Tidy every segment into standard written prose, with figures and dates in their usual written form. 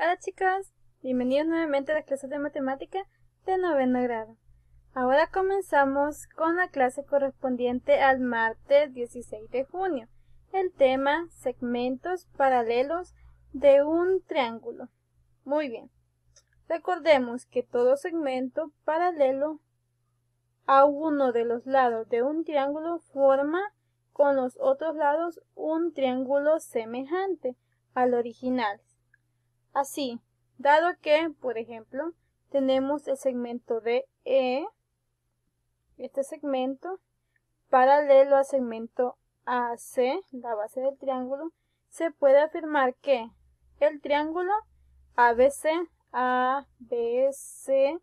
Hola chicos, bienvenidos nuevamente a las clases de matemática de noveno grado. Ahora comenzamos con la clase correspondiente al martes 16 de junio. El tema, segmentos paralelos de un triángulo. Muy bien, recordemos que todo segmento paralelo a uno de los lados de un triángulo forma con los otros lados un triángulo semejante al original. Así, dado que, por ejemplo, tenemos el segmento de E, este segmento, paralelo al segmento AC, la base del triángulo, se puede afirmar que el triángulo ABC, ABC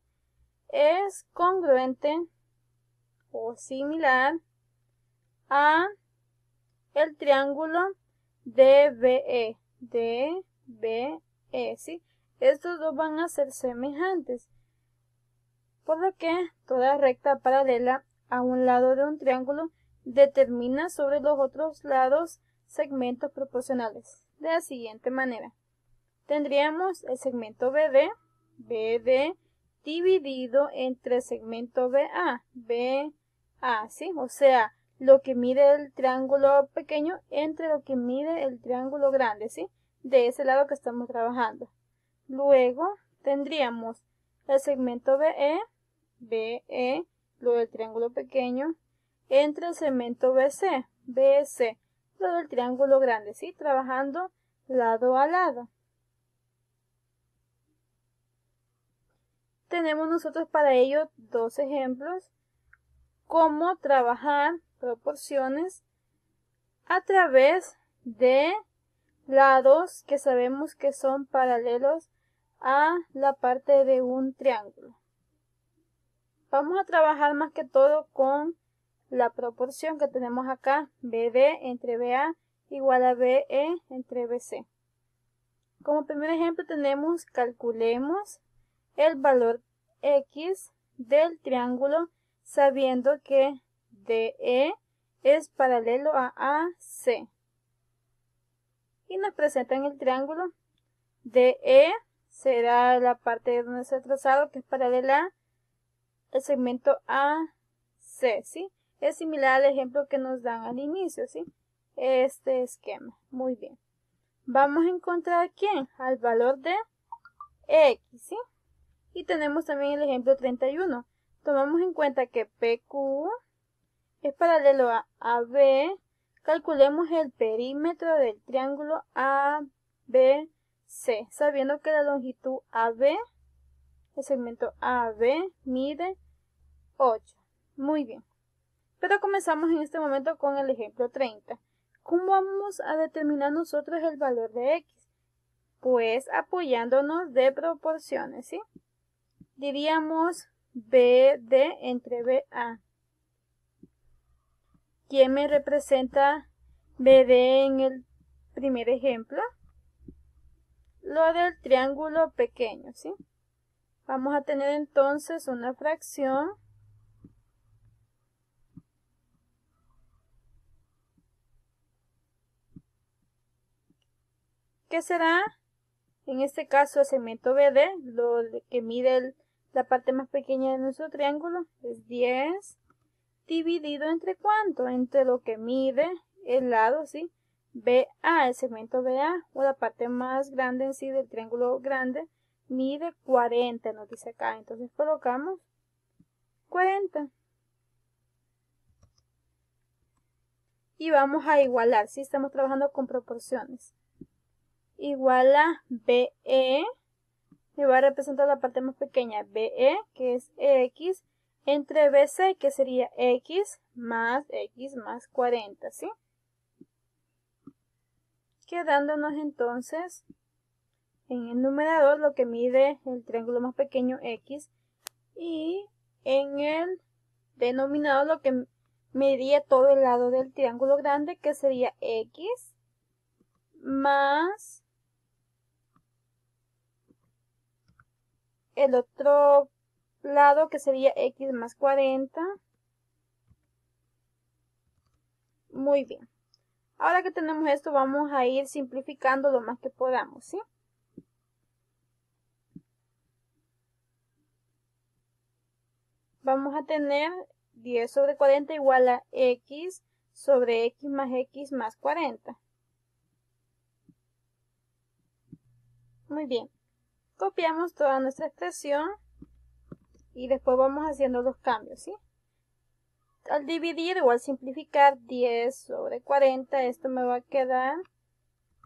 es congruente o similar a el triángulo DBE, DBE, ¿sí? Estos dos van a ser semejantes, por lo que toda recta paralela a un lado de un triángulo determina sobre los otros lados segmentos proporcionales. De la siguiente manera, tendríamos el segmento BD dividido entre el segmento BA, ¿sí? O sea, lo que mide el triángulo pequeño entre lo que mide el triángulo grande, ¿sí? De ese lado que estamos trabajando. Luego tendríamos el segmento BE, lo del triángulo pequeño, entre el segmento BC, lo del triángulo grande, ¿sí? Trabajando lado a lado. Tenemos nosotros para ello dos ejemplos. Cómo trabajar proporciones a través de lados que sabemos que son paralelos a la parte de un triángulo. Vamos a trabajar más que todo con la proporción que tenemos acá, BD entre BA igual a BE entre BC. Como primer ejemplo tenemos, calculemos el valor X del triángulo sabiendo que DE es paralelo a AC. Y nos presentan el triángulo. DE será la parte donde se ha trazado, que es paralela al segmento AC, ¿sí? Es similar al ejemplo que nos dan al inicio, ¿sí? Este esquema. Muy bien. Vamos a encontrar ¿quién? Al valor de X, ¿sí? Y tenemos también el ejemplo 31. Tomamos en cuenta que PQ es paralelo a AB. Calculemos el perímetro del triángulo ABC, sabiendo que la longitud AB, el segmento AB, mide 8. Muy bien. Pero comenzamos en este momento con el ejemplo 30. ¿Cómo vamos a determinar nosotros el valor de X? Pues apoyándonos de proporciones, ¿sí? Diríamos BD entre BA. ¿Quién me representa BD en el primer ejemplo? Lo del triángulo pequeño, ¿sí? Vamos a tener entonces una fracción que será, en este caso, el segmento BD, lo que mide la parte más pequeña de nuestro triángulo, es 10 dividido entre ¿cuánto? Entre lo que mide el lado, ¿sí? BA, el segmento BA, o la parte más grande en sí del triángulo grande, mide 40, nos dice acá. Entonces colocamos 40. Y vamos a igualar, ¿sí? Estamos trabajando con proporciones. Igual a BE, me va a representar la parte más pequeña, BE, que es X, entre BC, que sería X más 40, ¿sí? Quedándonos entonces en el numerador lo que mide el triángulo más pequeño X y en el denominador lo que mediría todo el lado del triángulo grande, que sería X más el otro lado, que sería X más 40. Muy bien. Ahora que tenemos esto, vamos a ir simplificando lo más que podamos, ¿sí? vamos a tener 10 sobre 40 igual a x sobre x más 40. Muy bien. Copiamos toda nuestra expresión y después vamos haciendo los cambios, ¿sí? Al dividir o al simplificar 10 sobre 40, esto me va a quedar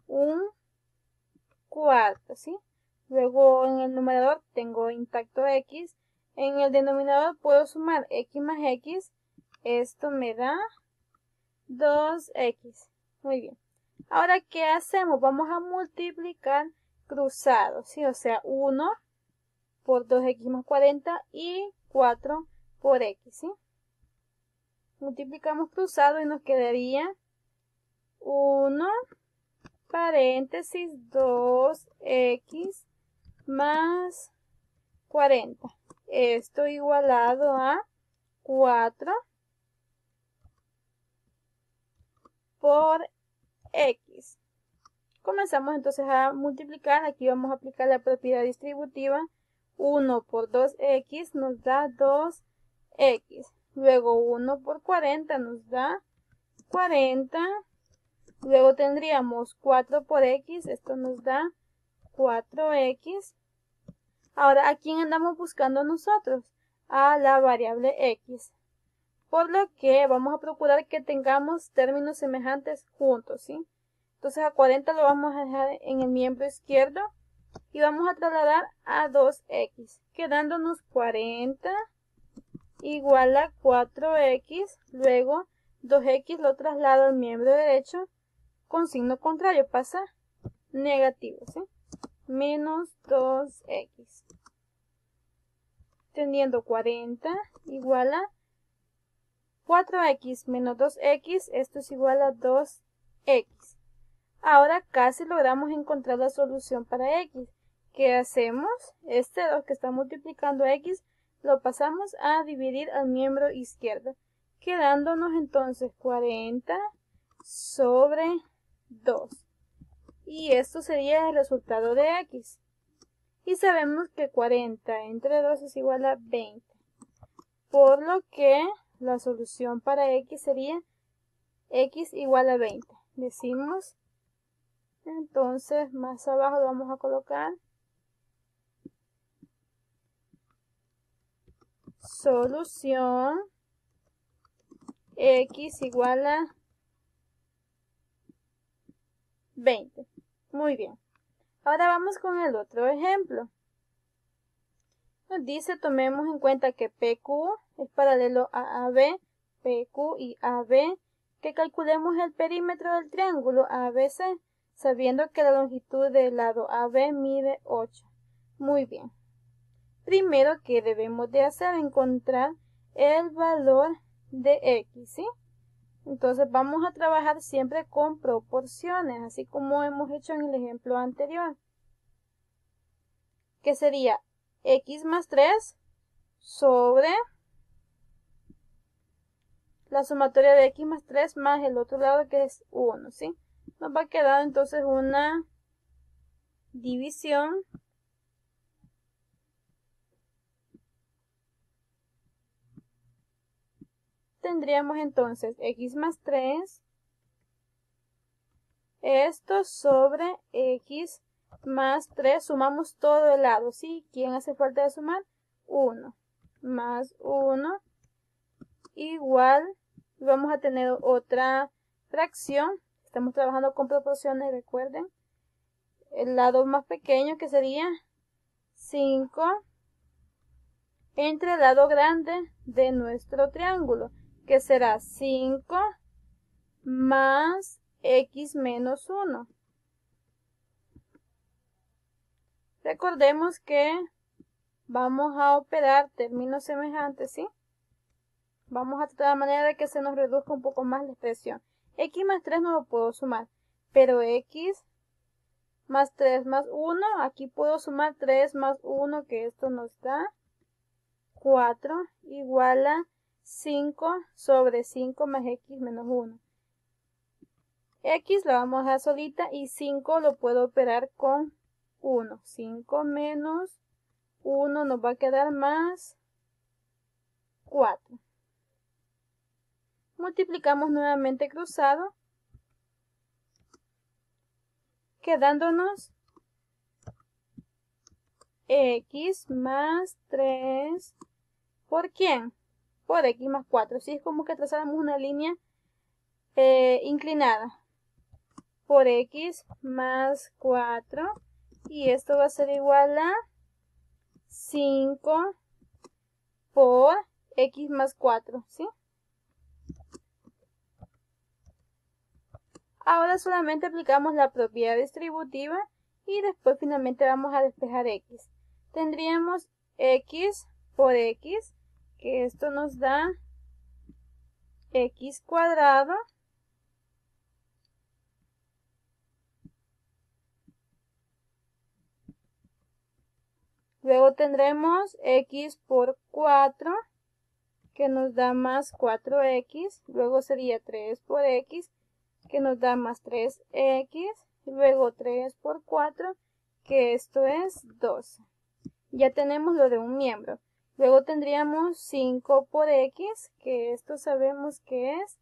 un cuarto, ¿sí? Luego en el numerador tengo intacto x. En el denominador puedo sumar x más x. Esto me da 2x. Muy bien. Ahora, ¿qué hacemos? Vamos a multiplicar cruzado, ¿sí? O sea, 1 por 2x más 40 y 4 por x, ¿sí? Multiplicamos cruzado y nos quedaría 1 paréntesis 2x más 40. Esto igualado a 4 por x. Comenzamos entonces a multiplicar. Aquí vamos a aplicar la propiedad distributiva. 1 por 2x nos da 2x. Luego 1 por 40 nos da 40. Luego tendríamos 4 por x. Esto nos da 4x. Ahora, ¿a quién andamos buscando nosotros? A la variable x. Por lo que vamos a procurar que tengamos términos semejantes juntos, ¿sí? Entonces a 40 lo vamos a dejar en el miembro izquierdo y vamos a trasladar a 2x, quedándonos 40 igual a 4x, luego 2x lo traslado al miembro derecho con signo contrario, pasa negativo, ¿sí? Menos 2x. Teniendo 40 igual a 4x menos 2x, esto es igual a 2x. Ahora casi logramos encontrar la solución para x. ¿Qué hacemos? Este 2 que está multiplicando x lo pasamos a dividir al miembro izquierdo, quedándonos entonces 40 sobre 2. Y esto sería el resultado de x. Y sabemos que 40 entre 2 es igual a 20. Por lo que la solución para x sería x igual a 20. Decimos, entonces más abajo lo vamos a colocar solución x igual a 20. Muy bien. Ahora vamos con el otro ejemplo. Nos dice, tomemos en cuenta que PQ es paralelo a AB, PQ y AB, que calculemos el perímetro del triángulo ABC, sabiendo que la longitud del lado AB mide 8. Muy bien. Primero, ¿qué debemos de hacer? Encontrar el valor de x, ¿sí? Entonces vamos a trabajar siempre con proporciones, así como hemos hecho en el ejemplo anterior. Que sería x más 3 sobre la sumatoria de x más 3 más el otro lado que es 1, ¿sí? Nos va a quedar entonces una división tendríamos entonces x más 3, esto sobre x más 3, sumamos todo el lado, ¿sí? ¿Quién hace falta de sumar? 1, más 1, igual, vamos a tener otra fracción, estamos trabajando con proporciones, recuerden, el lado más pequeño que sería 5 entre el lado grande de nuestro triángulo, que será 5 más x menos 1. Recordemos que vamos a operar términos semejantes, ¿sí? Vamos a tratar de manera de que se nos reduzca un poco más la expresión. X más 3 no lo puedo sumar, pero x más 3 más 1, aquí puedo sumar 3 más 1, que esto nos da 4, igual a 5 sobre 5 más x menos 1. X la vamos a dejar solita y 5 lo puedo operar con 1. 5 menos 1 nos va a quedar más 4. Multiplicamos nuevamente cruzado, quedándonos x más 3, ¿por quién? Por x más 4. Si es como que trazáramos una línea inclinada. Por x más 4. Y esto va a ser igual a 5 por x más 4, ¿sí? Ahora solamente aplicamos la propiedad distributiva y después finalmente vamos a despejar x. Tendríamos x por x, que esto nos da x cuadrado luego tendremos x por 4, que nos da más 4x, luego sería 3 por x, que nos da más 3x, luego 3 por 4, que esto es 12. Ya tenemos lo de un miembro. Luego tendríamos 5 por x, que esto sabemos que es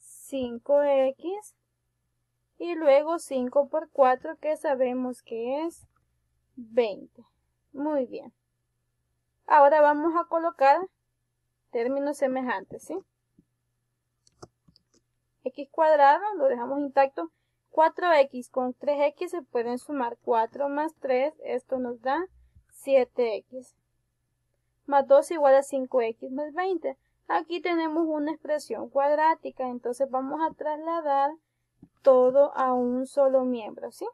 5x, y luego 5 por 4, que sabemos que es 20. Muy bien. Ahora vamos a colocar términos semejantes, ¿sí? X cuadrado lo dejamos intacto. 4x con 3x se pueden sumar. 4 más 3, esto nos da 7x. Más 2 igual a 5x más 20. Aquí tenemos una expresión cuadrática, entonces vamos a trasladar todo a un solo miembro, ¿sí?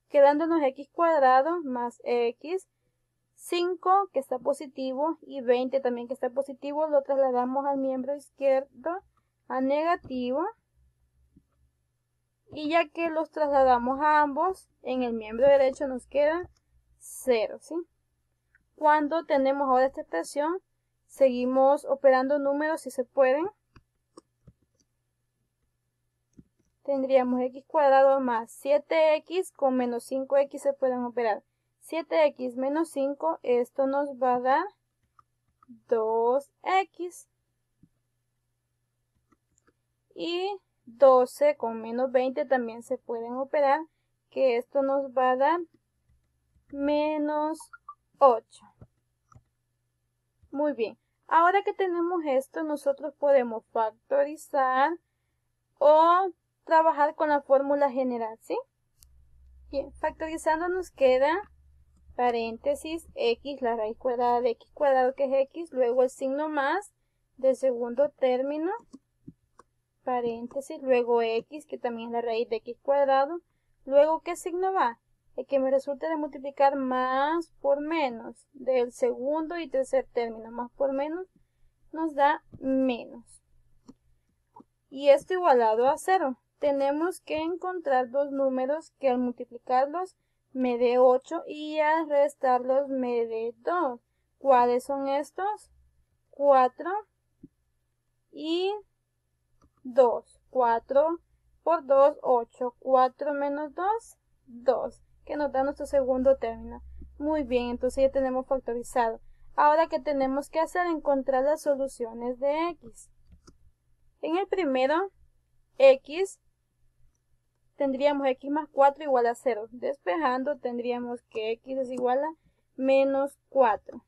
Quedándonos x cuadrado más x, 5 que está positivo y 20 también que está positivo, lo trasladamos al miembro izquierdo a negativo. Y ya que los trasladamos a ambos, en el miembro derecho nos queda 0, ¿sí? Cuando tenemos ahora esta expresión, seguimos operando números si se pueden. Tendríamos x cuadrado más 7x con menos 5x se pueden operar. 7x menos 5, esto nos va a dar 2x. Y 12 con menos 20 también se pueden operar, que esto nos va a dar menos 8. Muy bien. Ahora que tenemos esto, nosotros podemos factorizar o trabajar con la fórmula general, ¿sí? Bien, factorizando nos queda paréntesis x, la raíz cuadrada de x cuadrado que es x, luego el signo más del segundo término, paréntesis, luego x, que también es la raíz de x cuadrado, luego ¿qué signo va? El que me resulta de multiplicar más por menos del segundo y tercer término, más por menos nos da menos. Y esto igualado a 0. Tenemos que encontrar dos números que al multiplicarlos me dé 8 y al restarlos me dé 2. ¿Cuáles son estos? 4 y 2. 4 por 2, 8. 4 menos 2, 2. Que nos da nuestro segundo término. Muy bien, entonces ya tenemos factorizado. Ahora, ¿qué tenemos que hacer? Encontrar las soluciones de x. En el primero, x, tendríamos x más 4 igual a 0. Despejando, tendríamos que x es igual a menos 4.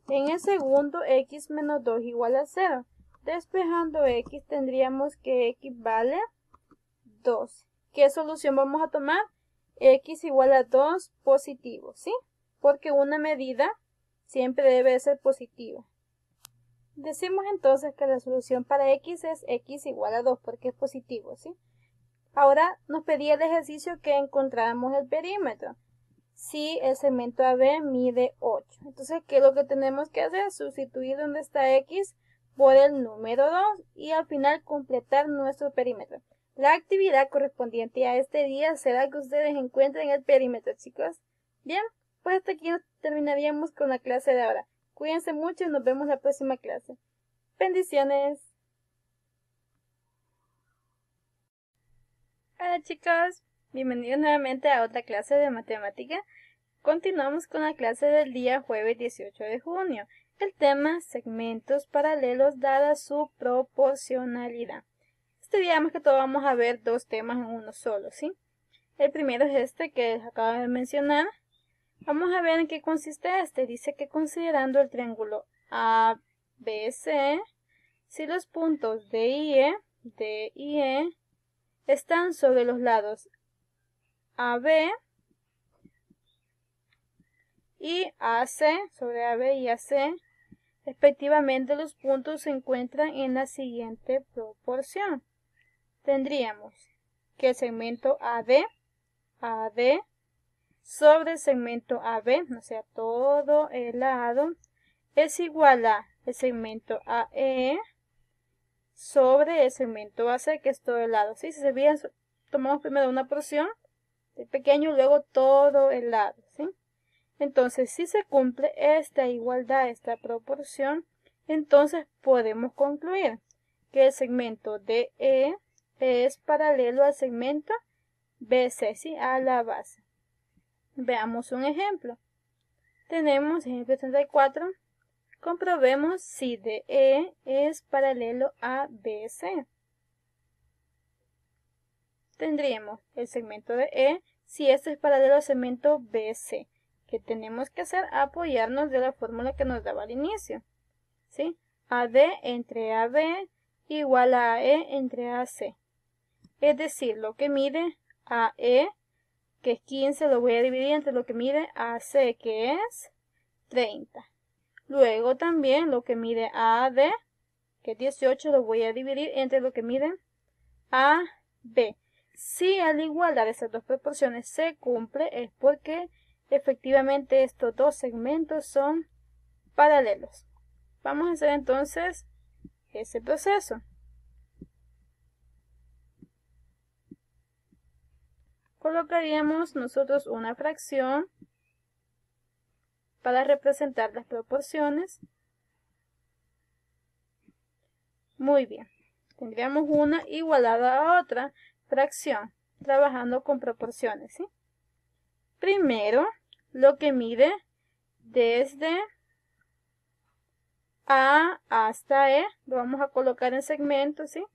En el segundo, x menos 2 igual a 0. Despejando x, tendríamos que x vale 2. ¿Qué solución vamos a tomar? X igual a 2 positivo, ¿sí? Porque una medida siempre debe ser positiva. Decimos entonces que la solución para x es x igual a 2 porque es positivo, ¿sí? Ahora nos pedía el ejercicio que encontráramos el perímetro. Si el segmento AB mide 8. Entonces, ¿qué es lo que tenemos que hacer? Sustituir donde está x por el número 2 y al final completar nuestro perímetro. La actividad correspondiente a este día será que ustedes encuentren el perímetro, chicos. Bien, pues hasta aquí terminaríamos con la clase de ahora. Cuídense mucho y nos vemos la próxima clase. Bendiciones. Hola chicos, bienvenidos nuevamente a otra clase de matemática. Continuamos con la clase del día jueves 18 de junio. El tema segmentos paralelos dada su proporcionalidad. Este día más que todo vamos a ver dos temas en uno solo, ¿sí? El primero es este que les acabo de mencionar. Vamos a ver en qué consiste este. Dice que considerando el triángulo ABC, si los puntos D y E están sobre los lados AB y AC, sobre AB y AC, respectivamente, los puntos se encuentran en la siguiente proporción. Tendríamos que el segmento AD sobre el segmento AB, o sea, todo el lado, es igual a el segmento AE sobre el segmento AC, que es todo el lado. ¿Sí? Si se fijan, tomamos primero una porción de pequeño y luego todo el lado. ¿Sí? Entonces, si se cumple esta igualdad, esta proporción, entonces podemos concluir que el segmento DE es paralelo al segmento BC, ¿sí? A la base. Veamos un ejemplo. Tenemos ejemplo 34. Comprobemos si DE es paralelo a BC. Tendríamos el segmento DE si este es paralelo al segmento BC. ¿Qué tenemos que hacer? Apoyarnos de la fórmula que nos daba al inicio. ¿Sí? AD entre AB igual a AE entre AC. Es decir, lo que mide AE, que es 15, lo voy a dividir entre lo que mide AC, que es 30. Luego también lo que mide AD, que es 18, lo voy a dividir entre lo que mide AB. Si a la igualdad de esas dos proporciones se cumple, es porque efectivamente estos dos segmentos son paralelos. Vamos a hacer entonces ese proceso. Colocaríamos nosotros una fracción para representar las proporciones. Muy bien. Tendríamos una igualada a otra fracción, trabajando con proporciones, ¿sí? Primero, lo que mide desde A hasta E, lo vamos a colocar en segmentos, ¿sí?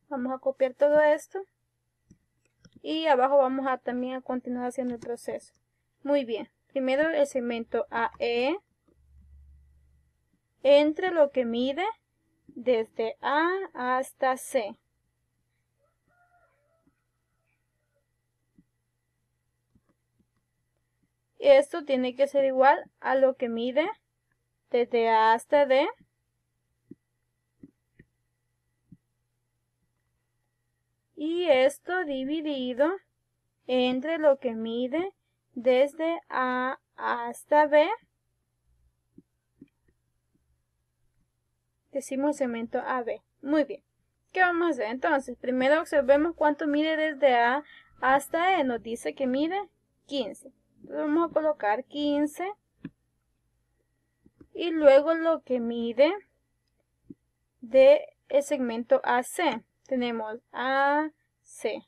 Vamos a copiar todo esto. Y abajo vamos a también a continuar haciendo el proceso. Muy bien. Primero el segmento AE entre lo que mide desde A hasta C. Esto tiene que ser igual a lo que mide desde A hasta D. Y esto dividido entre lo que mide desde A hasta B. Decimos segmento AB. Muy bien. ¿Qué vamos a hacer entonces? Primero observemos cuánto mide desde A hasta E. Nos dice que mide 15. Entonces vamos a colocar 15. Y luego lo que mide del segmento AC. Tenemos AC.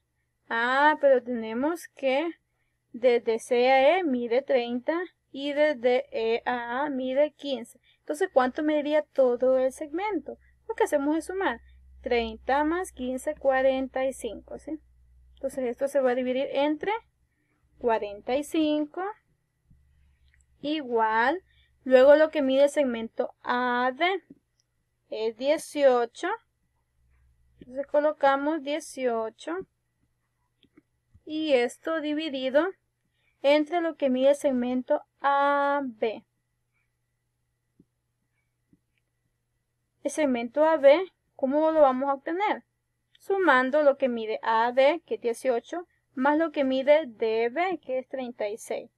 Pero tenemos que desde C a E mide 30 y desde E a A mide 15. Entonces, ¿cuánto mediría todo el segmento? Lo que hacemos es sumar 30 más 15, 45, ¿sí? Entonces, esto se va a dividir entre 45 igual. Luego lo que mide el segmento AD es 18. Entonces colocamos 18. Y esto dividido entre lo que mide el segmento AB. El segmento AB, ¿cómo lo vamos a obtener? Sumando lo que mide AD, que es 18, más lo que mide DB, que es 36.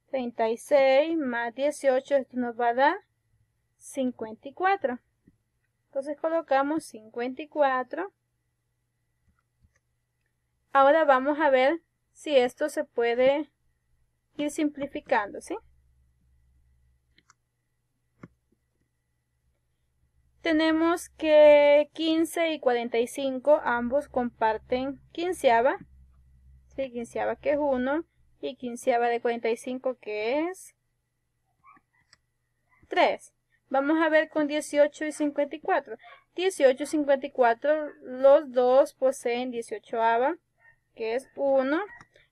36 más 18, esto nos va a dar 54. Entonces colocamos 54. Ahora vamos a ver si esto se puede ir simplificando, ¿sí? Tenemos que 15 y 45 ambos comparten quinceava. ¿sí? Quinceava que es 1 y quinceava de 45 que es 3. Vamos a ver con 18 y 54. 18 y 54, los dos poseen 18ava, que es 1,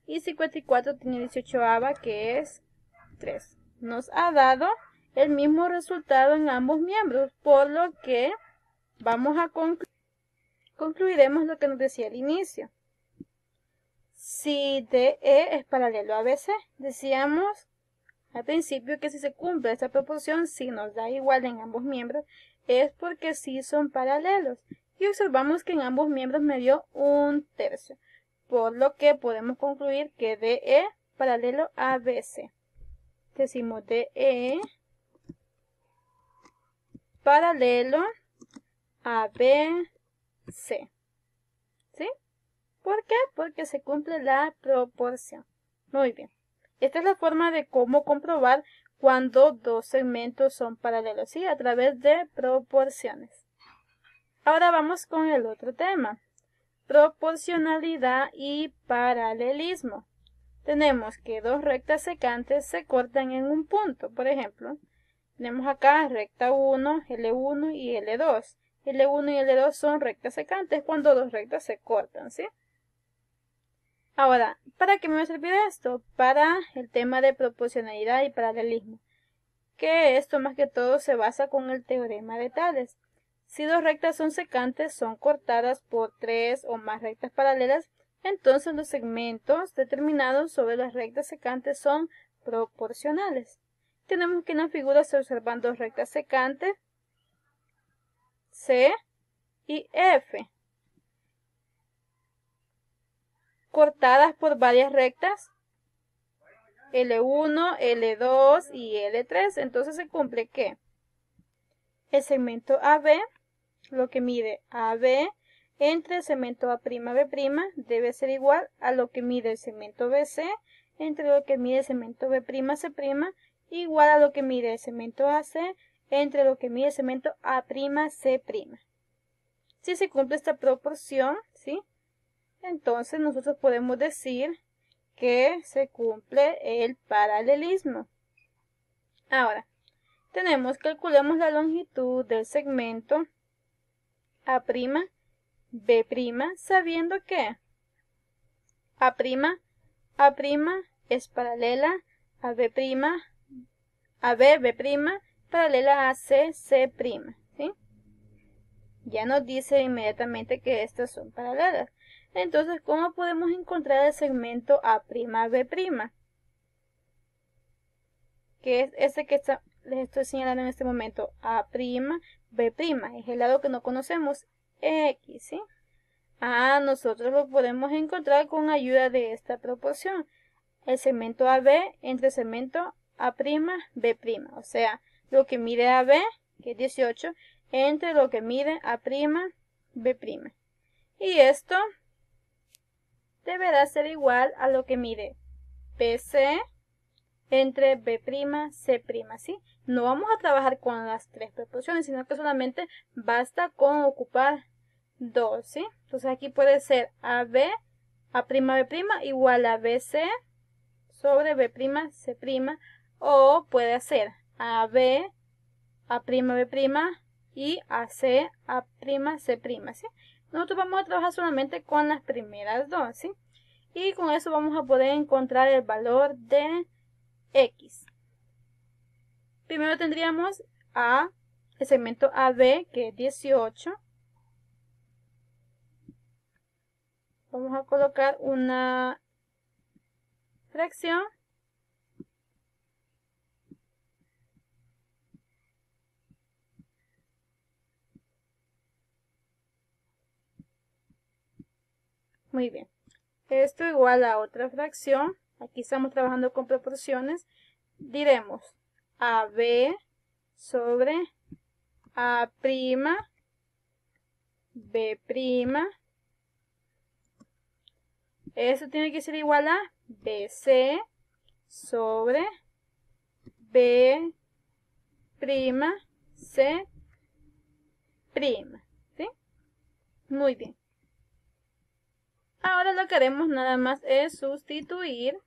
y 54 tiene 18ava, que es 3. Nos ha dado el mismo resultado en ambos miembros, por lo que vamos a concluiremos lo que nos decía al inicio. Si DE es paralelo a BC, decíamos al principio que si se cumple esta proporción, si nos da igual en ambos miembros, es porque sí son paralelos. Y observamos que en ambos miembros me dio 1/3, por lo que podemos concluir que DE paralelo a BC. Decimos DE paralelo a BC. ¿Sí? ¿Por qué? Porque se cumple la proporción. Muy bien. Esta es la forma de cómo comprobar cuando dos segmentos son paralelos, ¿sí? A través de proporciones. Ahora vamos con el otro tema. Proporcionalidad y paralelismo. Tenemos que dos rectas secantes se cortan en un punto. Por ejemplo, tenemos acá recta 1, L1 y L2. L1 y L2 son rectas secantes cuando dos rectas se cortan, ¿sí? Ahora, ¿para qué me va a servir esto? Para el tema de proporcionalidad y paralelismo, que esto más que todo se basa con el teorema de Tales. Si dos rectas son secantes, son cortadas por tres o más rectas paralelas, entonces los segmentos determinados sobre las rectas secantes son proporcionales. Tenemos que en la figura se observan dos rectas secantes, C y F, cortadas por varias rectas, L1, L2 y L3. Entonces se cumple que el segmento AB, lo que mide AB entre el segmento A'B' debe ser igual a lo que mide el segmento BC entre lo que mide el segmento B'C', igual a lo que mide el segmento AC entre lo que mide el segmento A'C'. Si se cumple esta proporción, ¿sí? Entonces nosotros podemos decir que se cumple el paralelismo. Ahora, calculemos la longitud del segmento A'B', sabiendo que A' es paralela a B', paralela a C', ¿sí? Ya nos dice inmediatamente que estas son paralelas. Entonces, ¿cómo podemos encontrar el segmento A'B'? Que es ese que les estoy señalando en este momento. A'B', es el lado que no conocemos, X, ¿sí? Nosotros lo podemos encontrar con ayuda de esta proporción. El segmento AB entre el segmento A'B', o sea, lo que mide AB, que es 18, entre lo que mide A'B'. Y esto deberá ser igual a lo que mide BC entre B'C', ¿sí? No vamos a trabajar con las tres proporciones, sino que solamente basta con ocupar dos, ¿sí? Entonces aquí puede ser AB, A'B' igual a BC sobre B'C', o puede ser AB, A'B' y AC, A'C', ¿sí? Nosotros vamos a trabajar solamente con las primeras dos, ¿sí? Y con eso vamos a poder encontrar el valor de X. Primero tendríamos el segmento AB, que es 18. Vamos a colocar una fracción. Muy bien. Esto igual a otra fracción. Aquí estamos trabajando con proporciones. Diremos AB sobre A', B'. Eso tiene que ser igual a BC sobre B', C'. ¿Sí? Muy bien. Ahora lo que haremos nada más es sustituir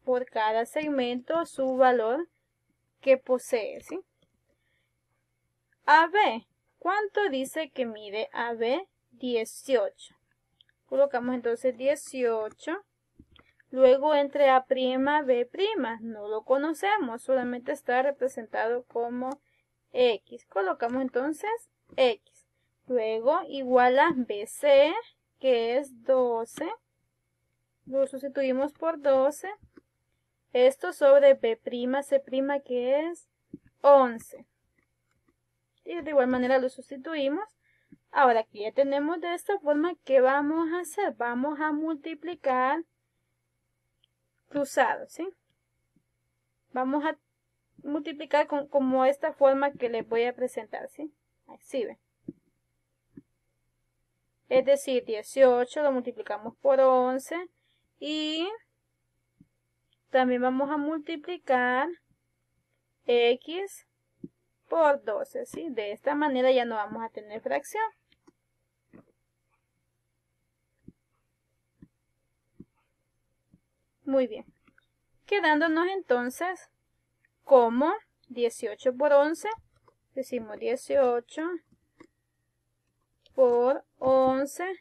por cada segmento su valor que posee, ¿sí? AB, ¿cuánto dice que mide AB? 18. Colocamos entonces 18. Luego entre A', B', no lo conocemos, solamente está representado como X. Colocamos entonces X. Luego igual a BC, que es 12. Lo sustituimos por 12. Esto sobre B', C', que es 11. Y de igual manera lo sustituimos. Ahora que ya tenemos de esta forma, ¿qué vamos a hacer? Vamos a multiplicar cruzado, ¿sí? Vamos a multiplicar como esta forma que les voy a presentar, ¿sí? Así ven. Es decir, 18 lo multiplicamos por 11 y también vamos a multiplicar X por 12, ¿sí? De esta manera ya no vamos a tener fracción. Muy bien. Quedándonos entonces como 18 por 11. Decimos 18 por 11.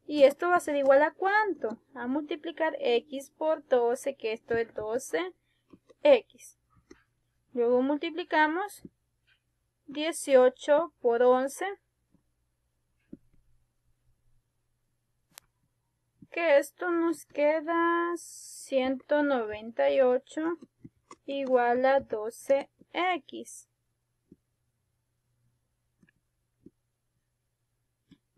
Y esto va a ser igual a ¿cuánto? A multiplicar X por 12, que esto es 12X. Luego multiplicamos 18 por 11, que esto nos queda 198 igual a 12X.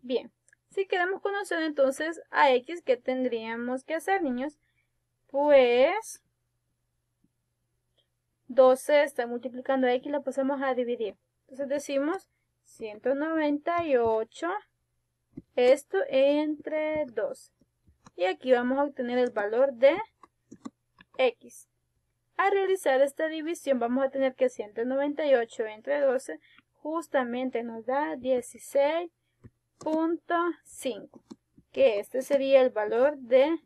Bien, si queremos conocer entonces a X, ¿qué tendríamos que hacer, niños? Pues 12 está multiplicando a X, la pasamos a dividir. Entonces decimos 198, esto entre 12. Y aquí vamos a obtener el valor de X. Al realizar esta división vamos a tener que 198 entre 12 justamente nos da 16.5, que este sería el valor de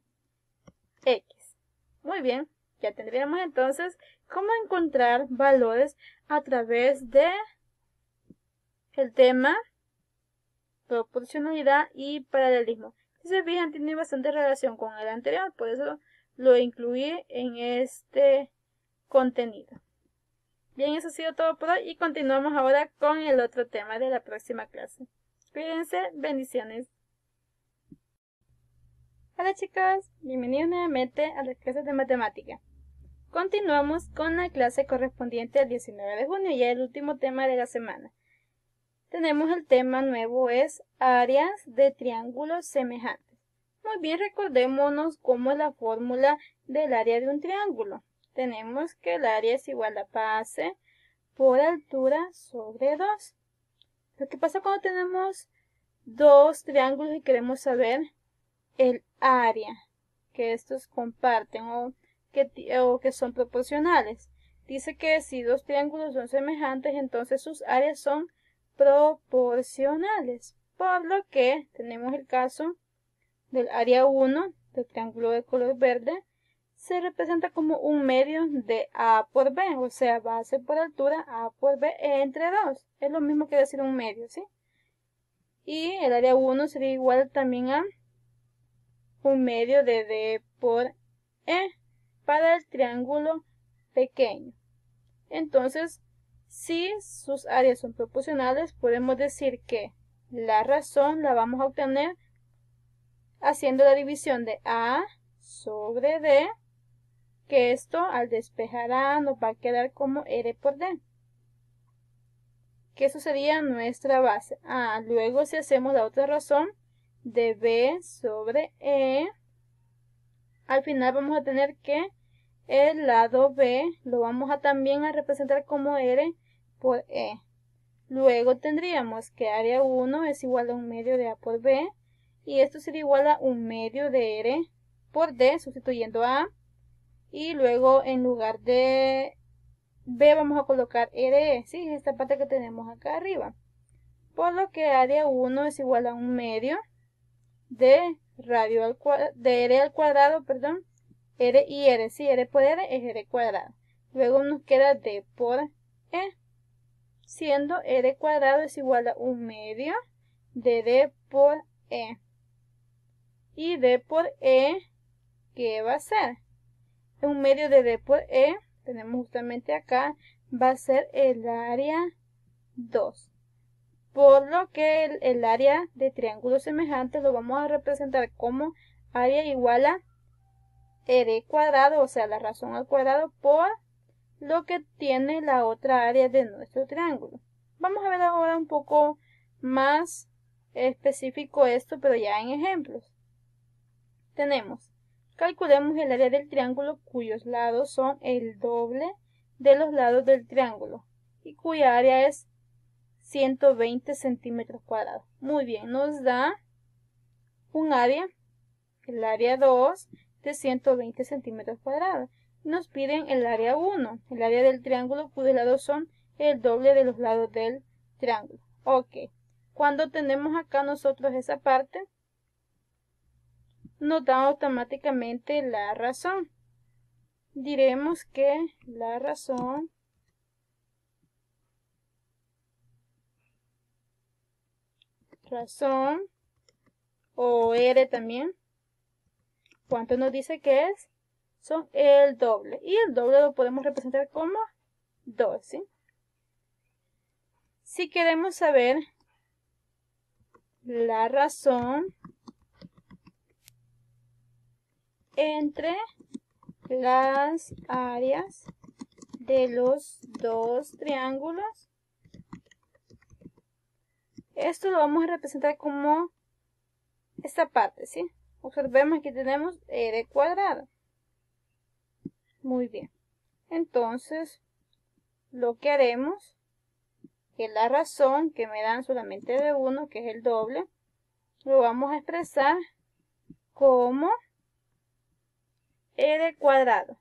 X. Muy bien, ya tendríamos entonces cómo encontrar valores a través de el tema proporcionalidad y paralelismo. Si se fijan, tiene bastante relación con el anterior, por eso lo incluí en este contenido. Bien, eso ha sido todo por hoy y continuamos ahora con el otro tema de la próxima clase. Cuídense, bendiciones. Hola chicos, bienvenidos nuevamente a las clases de matemática. Continuamos con la clase correspondiente al 19 de junio, ya el último tema de la semana. Tenemos el tema nuevo, es áreas de triángulos semejantes. Muy bien, recordémonos cómo es la fórmula del área de un triángulo. Tenemos que el área es igual a base por altura sobre 2. Lo que pasa cuando tenemos dos triángulos y queremos saber el área que estos comparten o que son proporcionales. Dice que si dos triángulos son semejantes, entonces sus áreas son proporcionales. Por lo que tenemos el caso del área 1 del triángulo de color verde, se representa como un medio de A por B, o sea, base por altura A por B entre 2. Es lo mismo que decir un medio, ¿sí? Y el área 1 sería igual también a un medio de D por E para el triángulo pequeño. Entonces, si sus áreas son proporcionales, podemos decir que la razón la vamos a obtener haciendo la división de A sobre D, que esto al despejar A nos va a quedar como R por D, que eso sería nuestra base. Luego si hacemos la otra razón de B sobre E, al final vamos a tener que el lado B lo vamos a también a representar como R por E. Luego tendríamos que área 1 es igual a un medio de A por B, y esto sería igual a un medio de R por D, sustituyendo A, y luego en lugar de B vamos a colocar RE, ¿sí? Esta parte que tenemos acá arriba. Por lo que área 1 es igual a un medio de radio de r al cuadrado, perdón, r y r, sí, r por r es r cuadrado. Luego nos queda d por e, siendo r cuadrado es igual a 1/2 de d por e. Y d por e, ¿qué va a ser? 1/2 de d por e, tenemos justamente acá, va a ser el área 2. Por lo que el área de triángulos semejantes lo vamos a representar como área igual a r cuadrado, o sea, la razón al cuadrado, por lo que tiene la otra área de nuestro triángulo. Vamos a ver ahora un poco más específico esto, pero ya en ejemplos. Tenemos, calculemos el área del triángulo cuyos lados son el doble de los lados del triángulo y cuya área es 120 centímetros cuadrados. Muy bien, nos da un área, el área 2, de 120 centímetros cuadrados. Nos piden el área 1, el área del triángulo cuyos lados son el doble de los lados del triángulo. Ok, cuando tenemos acá nosotros esa parte, nos da automáticamente la razón. Diremos que la razón o r también, ¿cuánto nos dice que es? Son el doble. Y el doble lo podemos representar como 2, ¿sí? Si queremos saber la razón entre las áreas de los dos triángulos, esto lo vamos a representar como esta parte, ¿sí? Observemos que tenemos r cuadrado. Muy bien. Entonces, lo que haremos, que la razón que me dan solamente de 1, que es el doble, lo vamos a expresar como r cuadrado.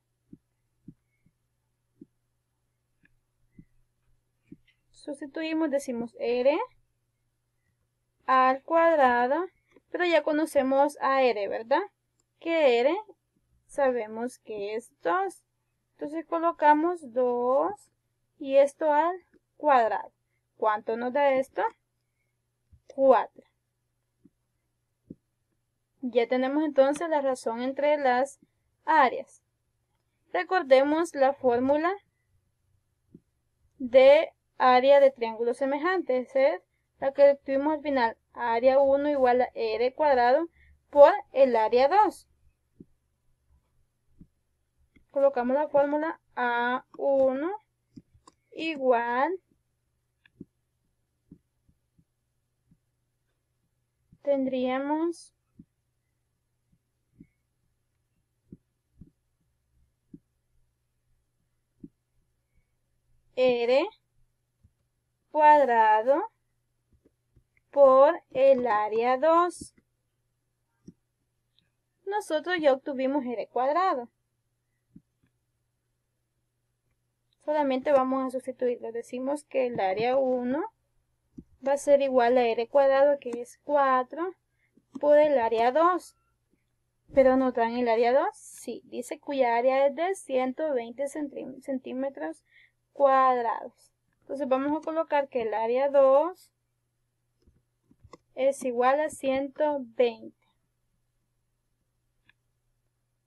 Sustituimos, decimos r al cuadrado, pero ya conocemos a r, ¿verdad? Que r sabemos que es 2. Entonces colocamos 2 y esto al cuadrado. ¿Cuánto nos da esto? 4. Ya tenemos entonces la razón entre las áreas. Recordemos la fórmula de área de triángulos semejantes, es la que tuvimos al final, área 1 igual a r cuadrado por el área 2. Colocamos la fórmula A1 igual, tendríamos r cuadrado por el área 2. Nosotros ya obtuvimos r cuadrado. Solamente vamos a sustituirlo. Decimos que el área 1 va a ser igual a r cuadrado, que es 4, por el área 2. ¿Pero nos dan el área 2? Sí, dice cuya área es de 120 centímetros cuadrados. Entonces vamos a colocar que el área 2 es igual a 120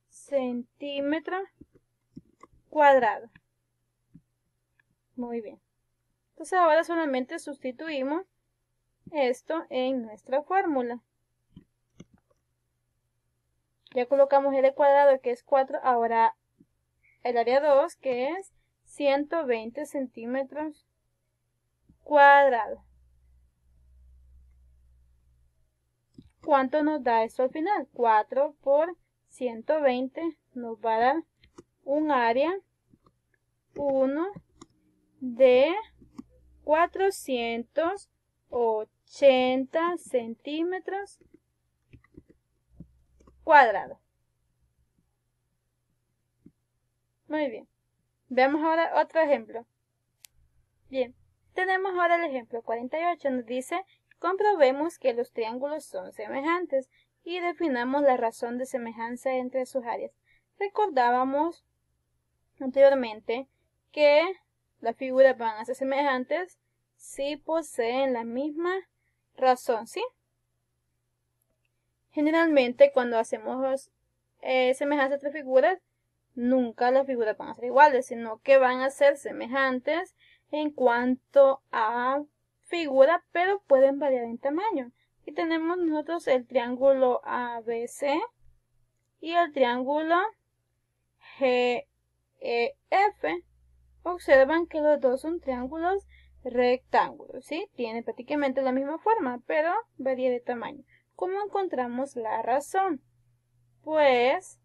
centímetros cuadrados. Muy bien. Entonces ahora solamente sustituimos esto en nuestra fórmula. Ya colocamos r cuadrado, que es 4, ahora el área 2, que es 120 centímetros cuadrados. ¿Cuánto nos da esto al final? 4 por 120 nos va a dar un área 1 de 480 centímetros cuadrados. Muy bien. Veamos ahora otro ejemplo. Bien, tenemos ahora el ejemplo 48. Nos dice, comprobemos que los triángulos son semejantes. y definamos la razón de semejanza entre sus áreas. Recordábamos anteriormente que las figuras van a ser semejantes si poseen la misma razón, ¿sí? Generalmente cuando hacemos semejanza entre figuras, nunca las figuras van a ser iguales, sino que van a ser semejantes en cuanto a figura, pero pueden variar en tamaño. Y tenemos nosotros el triángulo ABC y el triángulo GEF. Observan que los dos son triángulos rectángulos, ¿sí? Tienen prácticamente la misma forma, pero varía de tamaño. ¿Cómo encontramos la razón? Pues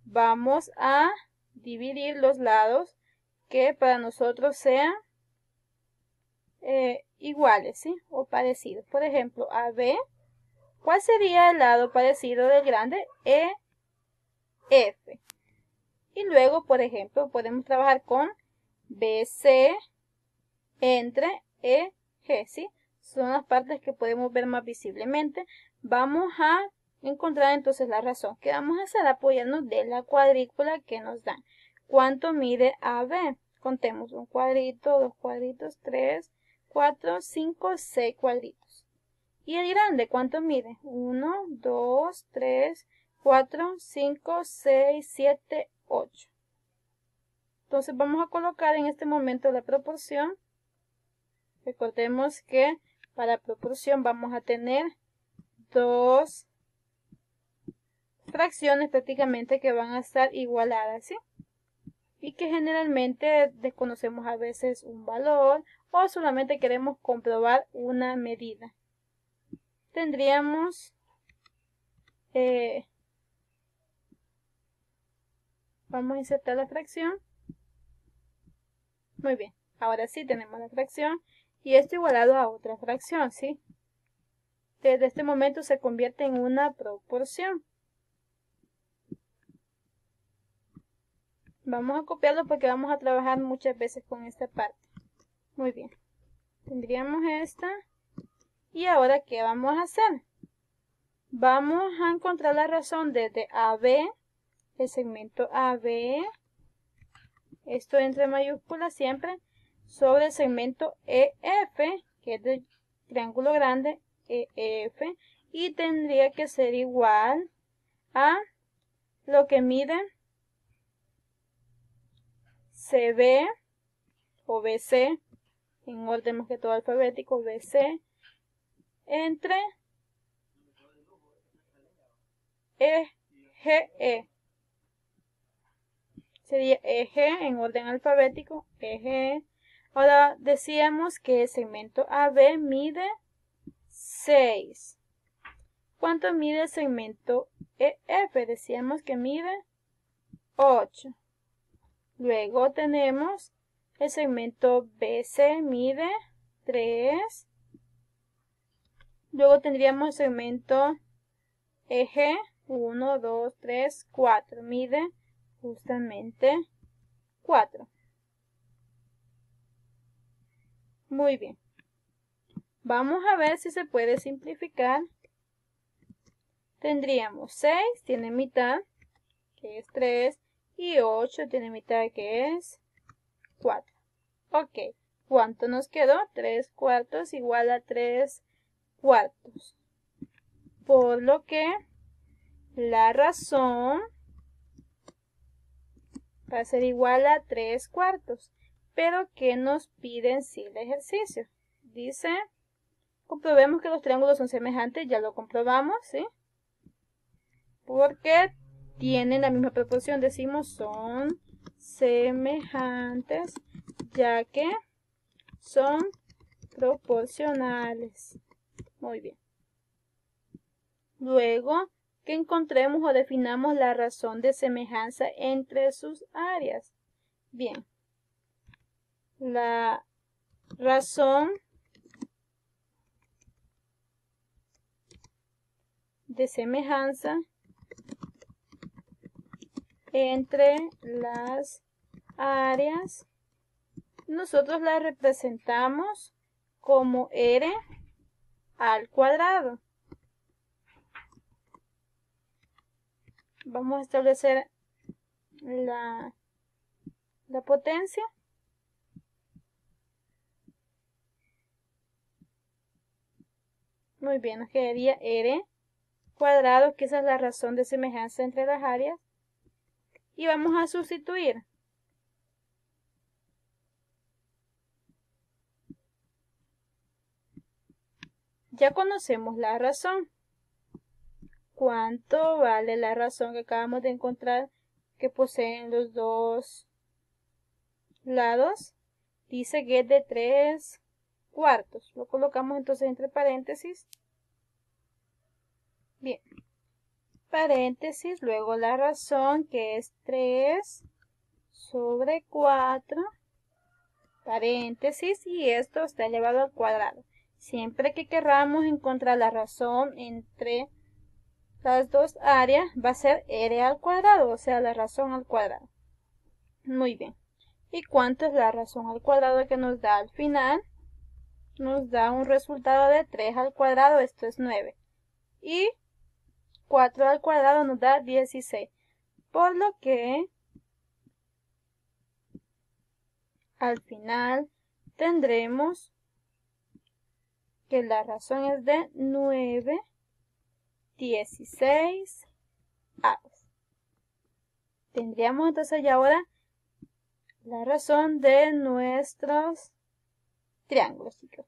vamos a dividir los lados que para nosotros sean iguales, ¿sí? O parecidos. Por ejemplo, AB, ¿cuál sería el lado parecido del grande? EF. Y luego, por ejemplo, podemos trabajar con BC entre EG, ¿sí? Son las partes que podemos ver más visiblemente. Vamos a encontrar entonces la razón. ¿Qué vamos a hacer? Apoyarnos de la cuadrícula que nos dan. ¿Cuánto mide AB? Contemos un cuadrito, dos cuadritos, 3, 4, 5, 6 cuadritos. ¿Y el grande cuánto mide? 1, 2, 3, 4, 5, 6, 7, 8. Entonces vamos a colocar en este momento la proporción. Recordemos que para proporción vamos a tener dos fracciones prácticamente que van a estar igualadas, ¿sí? Y que generalmente desconocemos a veces un valor o solamente queremos comprobar una medida. Tendríamos vamos a insertar la fracción. Muy bien, ahora sí tenemos la fracción y esto igualado a otra fracción, ¿sí? Desde este momento se convierte en una proporción. Vamos a copiarlo porque vamos a trabajar muchas veces con esta parte. Muy bien. Tendríamos esta. Y ahora, ¿qué vamos a hacer? Vamos a encontrar la razón desde AB, el segmento AB, esto entre mayúsculas siempre, sobre el segmento EF, que es del triángulo grande EF, y tendría que ser igual a lo que mide CB o BC, en orden más que todo alfabético, BC, entre EGE. Sería EG en orden alfabético, EG. Ahora decíamos que el segmento AB mide 6. ¿Cuánto mide el segmento EF? Decíamos que mide 8. Luego tenemos el segmento BC mide 3. Luego tendríamos el segmento EG 1, 2, 3, 4. Mide justamente 4. Muy bien. Vamos a ver si se puede simplificar. Tendríamos 6, tiene mitad, que es 3, y 8 tiene mitad, que es 4. Ok, ¿cuánto nos quedó? 3 cuartos igual a 3 cuartos. Por lo que la razón va a ser igual a 3 cuartos. Pero ¿qué nos pide en sí el ejercicio? Dice, comprobemos que los triángulos son semejantes, ya lo comprobamos, ¿sí? Porque tienen la misma proporción, decimos son semejantes, ya que son proporcionales. Muy bien. Luego, que encontremos o definamos la razón de semejanza entre sus áreas. Bien. La razón de semejanza entre las áreas, nosotros la representamos como R al cuadrado. Vamos a establecer la potencia. Muy bien, nos quedaría r cuadrado, que esa es la razón de semejanza entre las áreas. Y vamos a sustituir. Ya conocemos la razón. ¿Cuánto vale la razón que acabamos de encontrar que poseen los dos lados? Dice que es de 3/4. Lo colocamos entonces entre paréntesis. Bien. Paréntesis, luego la razón, que es 3/4. Paréntesis, y esto está elevado al cuadrado. Siempre que queramos encontrar la razón entre las dos áreas, va a ser r al cuadrado, o sea, la razón al cuadrado. Muy bien. ¿Y cuánto es la razón al cuadrado que nos da al final? Nos da un resultado de 3 al cuadrado, esto es 9. Y 4 al cuadrado nos da 16. Por lo que al final tendremos que la razón es de 9/16. Tendríamos entonces ya ahora la razón de nuestros triángulos, chicos.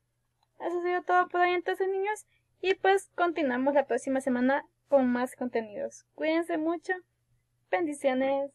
Eso ha sido todo por hoy entonces, niños. Y pues continuamos la próxima semana con más contenidos. Cuídense mucho. Bendiciones.